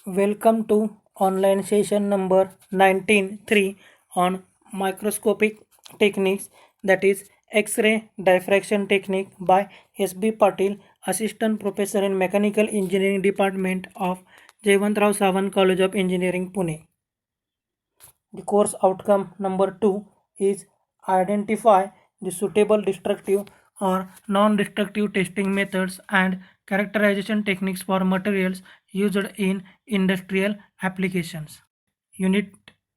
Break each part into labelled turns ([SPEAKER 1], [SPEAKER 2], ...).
[SPEAKER 1] Welcome to online session number 19.3 on microscopic techniques, that is X-ray diffraction technique by S.B. Patil, Assistant Professor in Mechanical Engineering Department of Jayawantrao Savan College of Engineering, Pune. The course outcome number 2 is identify the suitable destructive or non-destructive testing methods and characterization techniques for materials used in industrial applications. Unit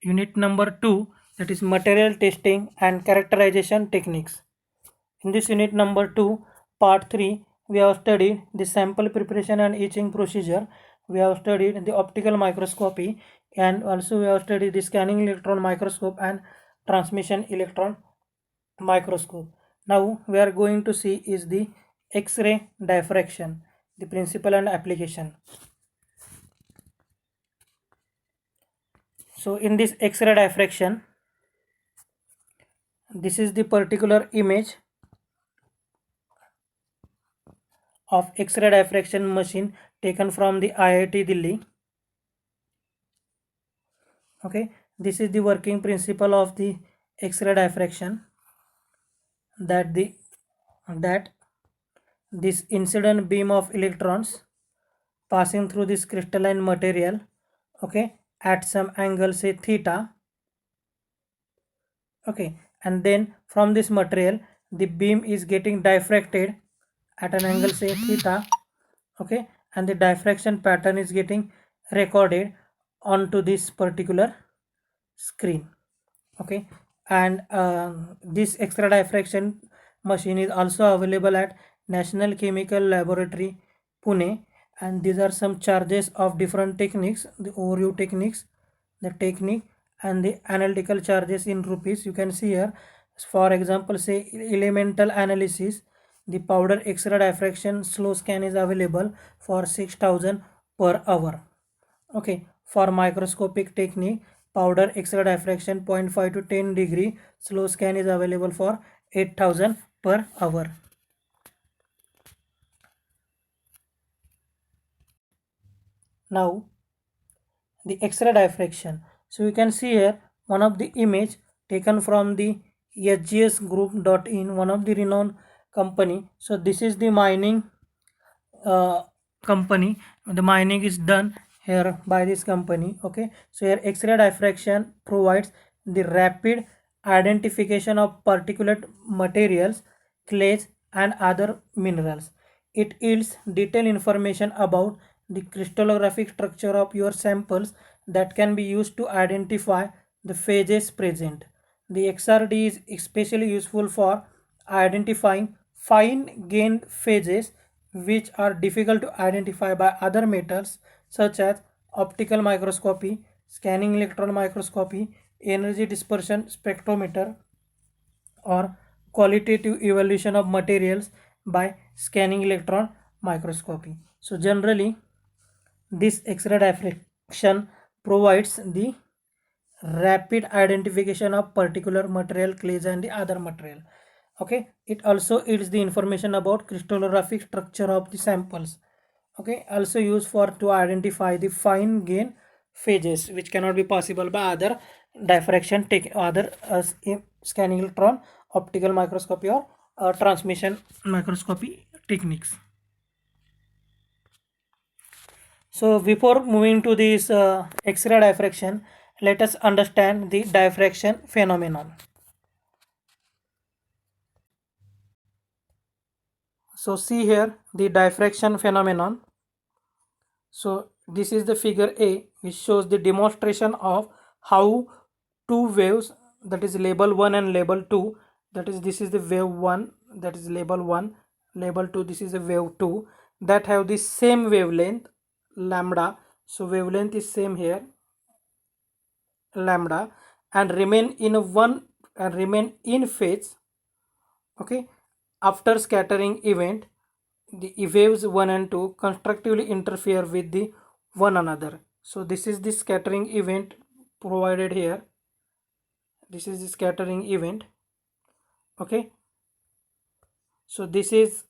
[SPEAKER 1] Unit number 2, that is material testing and characterization techniques. In this unit number 2, part 3, we have studied the sample preparation and etching procedure. We have studied the optical microscopy, and also we have studied the scanning electron microscope and transmission electron microscope. Now we are going to see is the X-ray diffraction, the principle and application. So in this X-ray diffraction, this is the particular image of X-ray diffraction machine taken from the IIT Delhi. Okay, this is the working principle of the X-ray diffraction, that this incident beam of electrons passing through this crystalline material, okay, at some angle, say theta, okay, and then from this material the beam is getting diffracted at an angle, say theta, okay, and the diffraction pattern is getting recorded onto this particular screen, okay. And this X-ray diffraction machine is also available at National Chemical Laboratory, Pune, and these are some charges of different techniques, the overview techniques, the technique and the analytical charges in rupees. You can see here, for example, say elemental analysis, the powder X-ray diffraction slow scan is available for 6,000 per hour. Okay, for microscopic technique, powder X-ray diffraction 0.5 to 10 degree slow scan is available for 8,000 per hour. Now the X-ray diffraction. So you can see here one of the image taken from the sgsgroup.in, one of the renowned company. So this is the mining company. The mining is done here by this company, okay. So here X-ray diffraction provides the rapid identification of particulate materials, clays and other minerals. It yields detailed information about the crystallographic structure of your samples that can be used to identify the phases present. The XRD is especially useful for identifying fine grained phases which are difficult to identify by other methods such as optical microscopy, scanning electron microscopy, energy dispersion spectrometer, or qualitative evaluation of materials by scanning electron microscopy. So generally this X-ray diffraction provides the rapid identification of particular material, clays and the other material, okay. It also yields the information about crystallographic structure of the samples, okay. Also used for to identify the fine grain phases which cannot be possible by other diffraction other scanning electron, optical microscopy or transmission microscopy techniques. So before moving to this X-ray diffraction, let us understand the diffraction phenomenon. So see here the diffraction phenomenon. So this is the figure A, which shows the demonstration of how two waves, that is label 1 and label 2, that is this is the wave 1, that is label 1, label 2, this is the wave 2, that have the same wavelength lambda. So wavelength is same here, lambda, and remain in phase, okay. After scattering event, the waves 1 and 2 constructively interfere with the one another. So this is the scattering event provided here, this is the scattering event, okay. So this is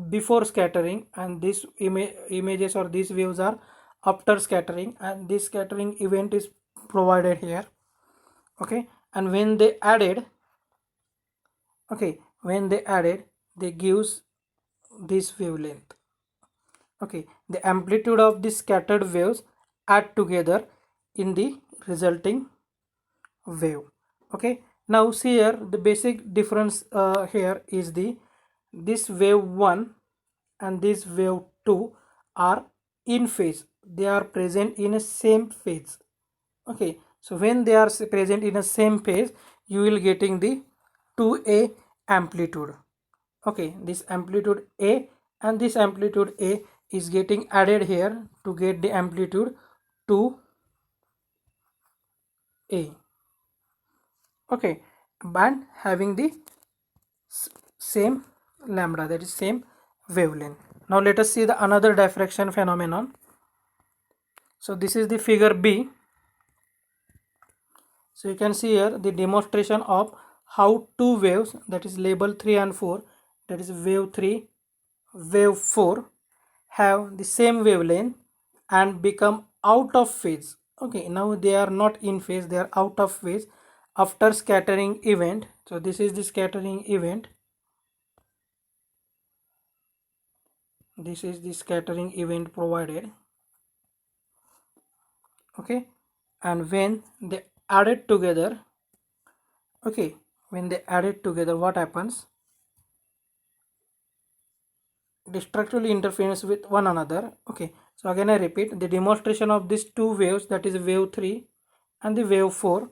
[SPEAKER 1] before scattering, and these images or these waves are after scattering, and this scattering event is provided here. Okay, and when they added, they gives this wavelength. Okay, the amplitude of the scattered waves add together in the resulting wave. Okay, now see here the basic difference here is this wave 1 and this wave 2 are in phase, they are present in a same phase. Okay, so when they are present in a same phase, you will getting the 2a amplitude. Okay, this amplitude a and this amplitude a is getting added here to get the amplitude 2a. Okay, and having the same lambda, that is same wavelength. Now let us see the another diffraction phenomenon. So this is the figure B. So you can see here the demonstration of how two waves, that is label 3 and 4, that is wave 3, wave 4, have the same wavelength and become out of phase. Okay, now they are not in phase, they are out of phase after scattering event. So this is the scattering event. This is the scattering event provided. Okay, and when they add it together, okay, when they add it together, what happens? Destructively interference with one another. Okay, so again I repeat the demonstration of these two waves, that is wave 3 and the wave 4,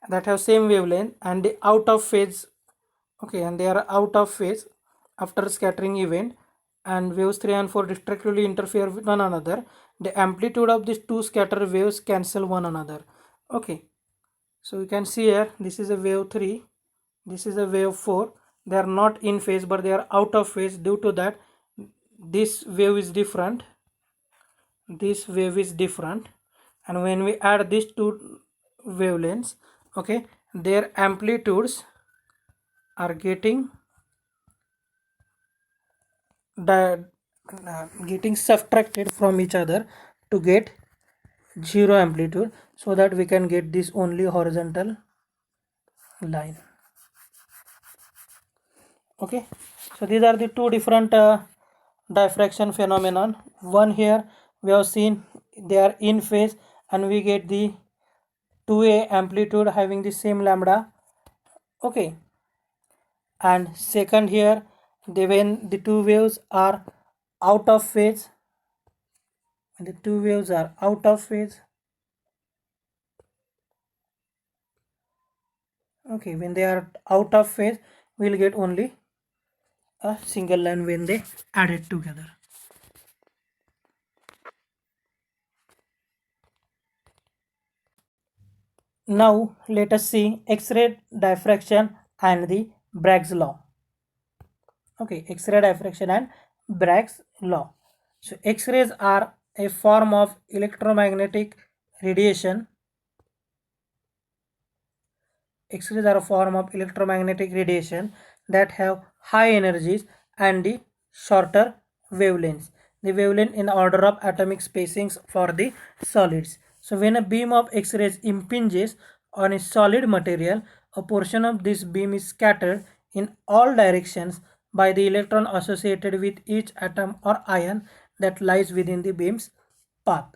[SPEAKER 1] that have same wavelength and the out of phase. Okay, and they are out of phase after scattering event, and waves 3 and 4 destructively interfere with one another. The amplitude of these two scattered waves cancel one another. Okay, so you can see here this is a wave 3, this is a wave 4. They are not in phase but they are out of phase. Due to that, this wave is different, this wave is different, and when we add these two wavelengths, okay, their amplitudes are getting getting subtracted from each other to get zero amplitude, so that we can get this only horizontal line. Okay, so these are the two different diffraction phenomenon. One here we have seen they are in phase and we get the 2a amplitude having the same lambda. Okay, and second here when the two waves are out of phase, when the two waves are out of phase, okay, when they are out of phase, we'll get only a single line when they add it together. Now let us see X-ray diffraction and the Bragg's law. Okay, X-ray diffraction and Bragg's law. So X-rays are a form of electromagnetic radiation. X-rays are a form of electromagnetic radiation that have high energies and the shorter wavelengths. The wavelength in the order of atomic spacings for the solids. So when a beam of X-rays impinges on a solid material, a portion of this beam is scattered in all directions by the electron associated with each atom or ion that lies within the beam's path.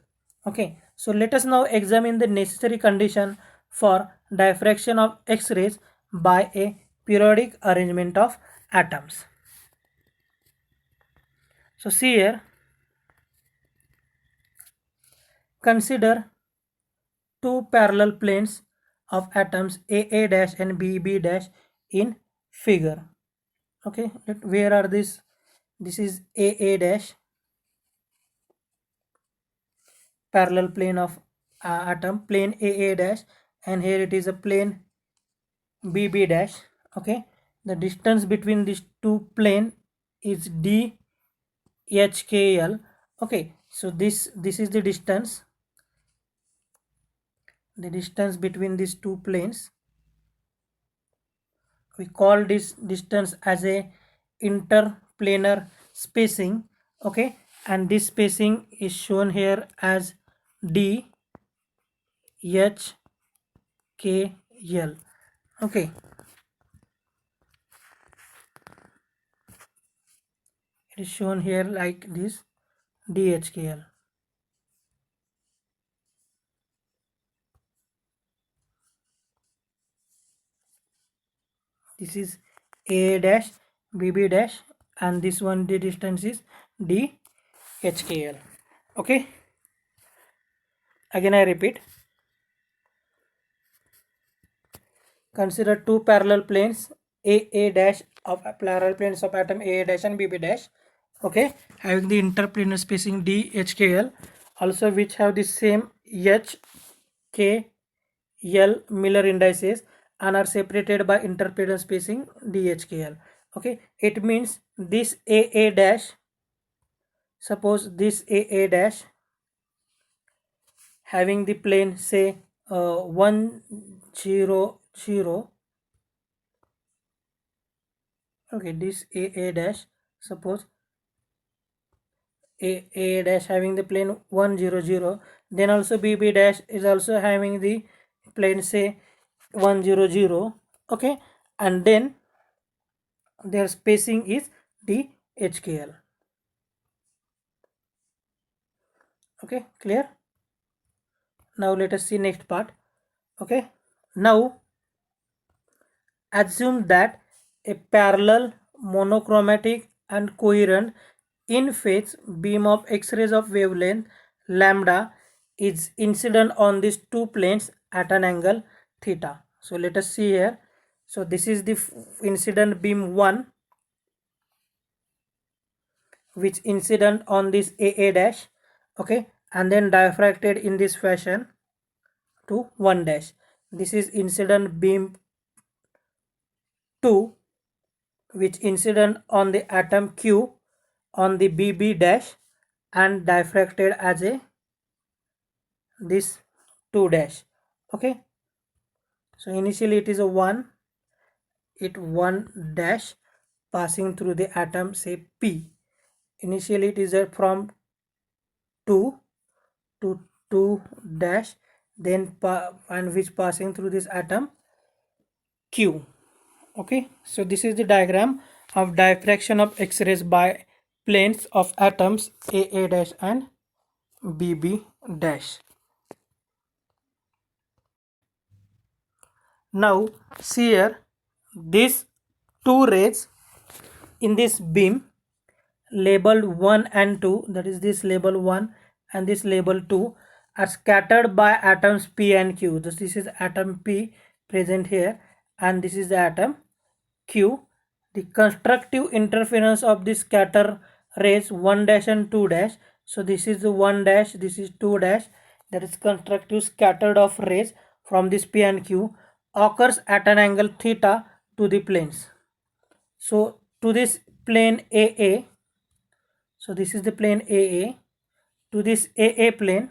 [SPEAKER 1] Okay, so let us now examine the necessary condition for diffraction of X-rays by a periodic arrangement of atoms. So see here, consider two parallel planes of atoms AA dash and BB dash in figure. Okay, where are this? This is AA dash, parallel plane of atom, plane AA dash, and here it is a plane BB dash. Okay, the distance between these two plane is DHKL. Okay, so this is the distance between these two planes. We call this distance as a interplanar spacing. Okay, and this spacing is shown here as D H K L. Okay, it is shown here like this, DHKL. This is A dash, BB dash, and this one the distance is DHKL. Okay, again I repeat, consider two parallel planes A dash of parallel planes of atom A dash and BB dash, okay, having the interplanar spacing DHKL, also which have the same HKL Miller indices and are separated by interplanar spacing DHKL. Okay, it means this AA dash, suppose this AA dash having the plane say 1 0 0. Okay, this AA dash, suppose A dash having the plane 1 0 0, then also BB dash is also having the plane say 1 0 0. Okay, and then their spacing is the HKL. Okay, clear? Now let us see next part. Okay, now assume that a parallel, monochromatic and coherent in-phase beam of X-rays of wavelength lambda is incident on these two planes at an angle theta. So let us see here. So this is the incident beam 1, which incident on this AA dash, okay, and then diffracted in this fashion to 1 dash. This is incident beam 2, which incident on the atom Q on the BB dash and diffracted as a this 2 dash. Okay, so initially it is a 1 dash passing through the atom say P. Initially it is a from 2 to 2 dash, then and which passing through this atom Q. Okay, so this is the diagram of diffraction of X-rays by planes of atoms AA dash and BB dash. Now see here, these two rays in this beam labeled 1 and 2, that is this label 1 and this label 2, are scattered by atoms P and Q. This is atom P present here and this is the atom Q. The constructive interference of the scatter rays 1 dash and 2 dash. So this is the 1 dash, this is 2 dash, that is constructive scattered of rays from this P and Q occurs at an angle theta to the planes. So to this plane AA, so this is the plane AA, to this AA plane,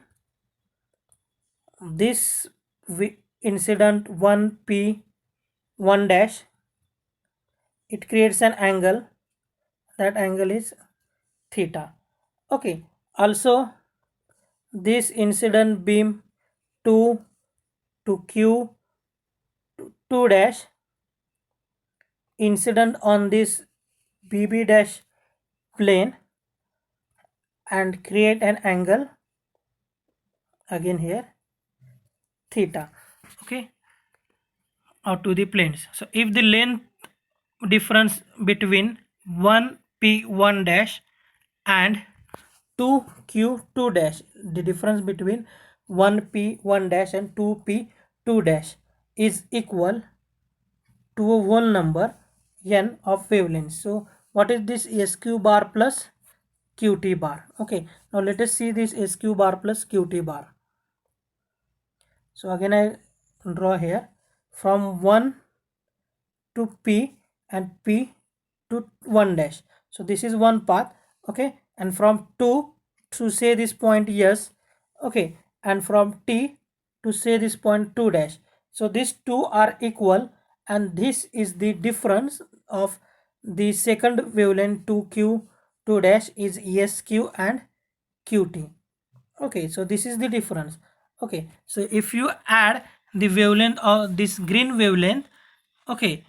[SPEAKER 1] this incident 1P 1 dash, it creates an angle, that angle is theta. Okay, also this incident beam 2 to Q 2 dash incident on this BB dash plane and create an angle again here theta. Okay, or to the planes. So if the length difference between 1P1 dash and 2Q2 dash, the difference between 1P1 dash and 2P2 dash is equal to a whole number n of wavelengths. So what is this SQ bar plus QT bar? Okay, now let us see this SQ bar plus QT bar. So again I draw here from 1 to P and P to 1 dash. So this is one path. Okay, and from 2 to say this point S. Okay, and from T to say this point 2 dash. So these two are equal and this is the difference of the second wavelength 2Q2 2 dash is ESQ and QT. Okay, so this is the difference. Okay, so if you add the wavelength of this green wavelength, okay,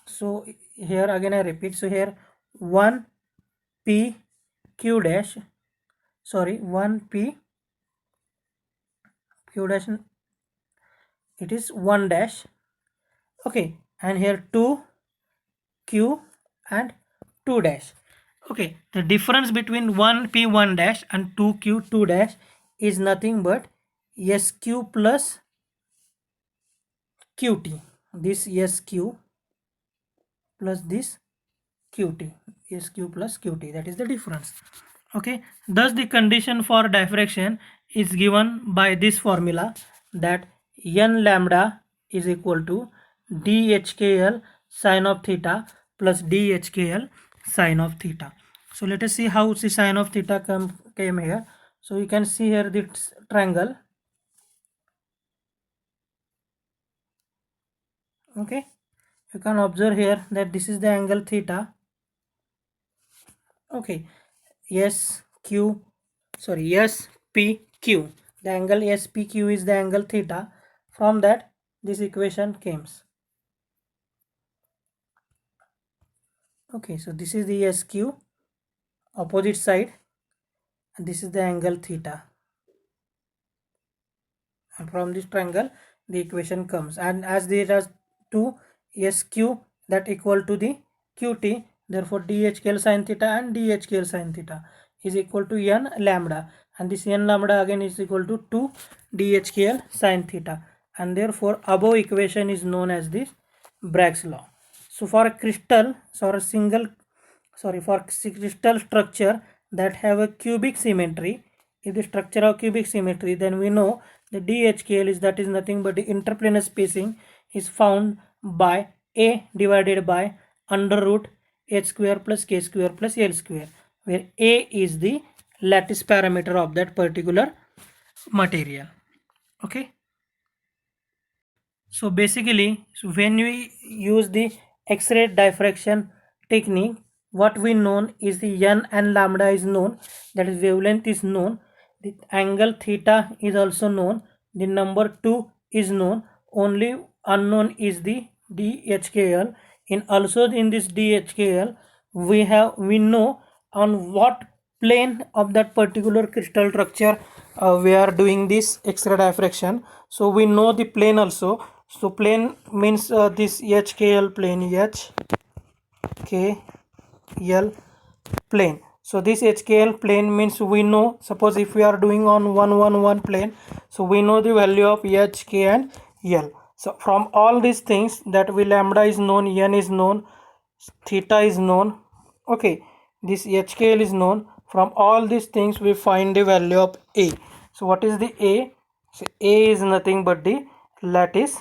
[SPEAKER 1] so here again I repeat, so here 1 p q dash, sorry, 1 p q dash, it is 1 dash, okay, and here 2 q and 2 dash. Okay, the difference between 1 p 1 dash and 2 q 2 dash is nothing but SQ plus QT. This SQ plus this QT, SQ plus QT, that is the difference. Okay, thus the condition for diffraction is given by this formula, that n lambda is equal to DHKL sine of theta plus DHKL sine of theta. So let us see how the sine of theta came here. So you can see here this triangle. Okay, you can observe here that this is the angle theta. Okay, SPQ, the angle SPQ is the angle theta. From that this equation comes. Okay, so this is the SQ, opposite side, and this is the angle theta, and from this triangle the equation comes. And as there are two SQ that equal to the QT, therefore DHKL sine theta and DHKL sine theta is equal to n lambda, and this n lambda again is equal to 2 DHKL sine theta, and therefore above equation is known as the Bragg's law. So for a crystal, for crystal structure that have a cubic symmetry, if the structure of cubic symmetry, then we know the DHKL is, that is nothing but the interplanar spacing is found by A divided by under root h square plus k square plus l square, where A is the lattice parameter of that particular material. Okay, so basically, so when we use the X-ray diffraction technique, what we known is the n and lambda is known, that is wavelength is known, the angle theta is also known, the number 2 is known, only unknown is the DHKL. Also in this DHKL we know on what plane of that particular crystal structure we are doing this X-ray diffraction. So we know the plane also. So plane means this HKL plane, HKL plane. So this HKL plane means we know, suppose if we are doing on 111 plane, so we know the value of H, K and L. So from all these things, that we lambda is known, n is known, theta is known, okay, this HKL is known. From all these things we find the value of A. So what is the A? So A is nothing but the lattice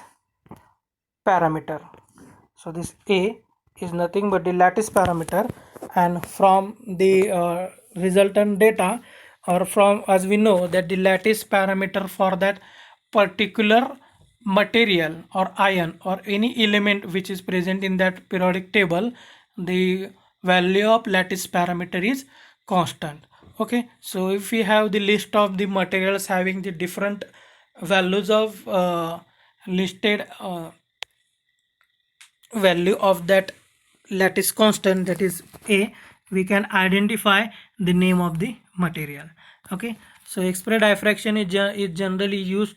[SPEAKER 1] parameter. So this A is nothing but the lattice parameter, and from the resultant data, or from, as we know that the lattice parameter for that particular material or ion or any element which is present in that periodic table, the value of lattice parameter is constant. Okay, so if we have the list of the materials having the different values of listed value of that lattice constant, that is A, we can identify the name of the material. Okay, so X-ray diffraction is generally used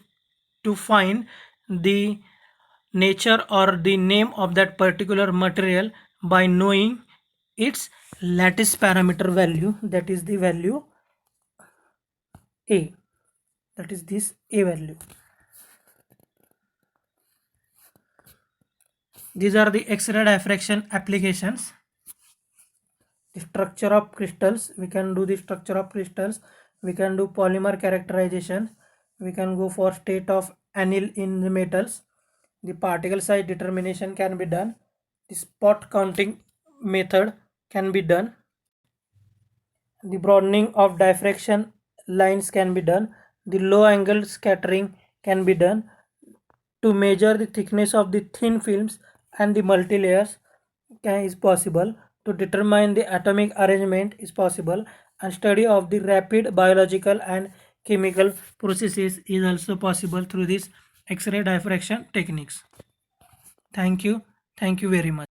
[SPEAKER 1] to find the nature or the name of that particular material by knowing its lattice parameter value, that is the value A, that is this A value. These are the X-ray diffraction applications. The structure of crystals, we can do the structure of crystals, we can do polymer characterization, we can go for state of anneal in the metals, the particle size determination can be done, the spot counting method can be done, the broadening of diffraction lines can be done, the low angle scattering can be done, to measure the thickness of the thin films and the multi-layers is possible. to determine the atomic arrangement is possible, and study of the rapid biological and chemical processes is also possible through this X-ray diffraction techniques. Thank you very much.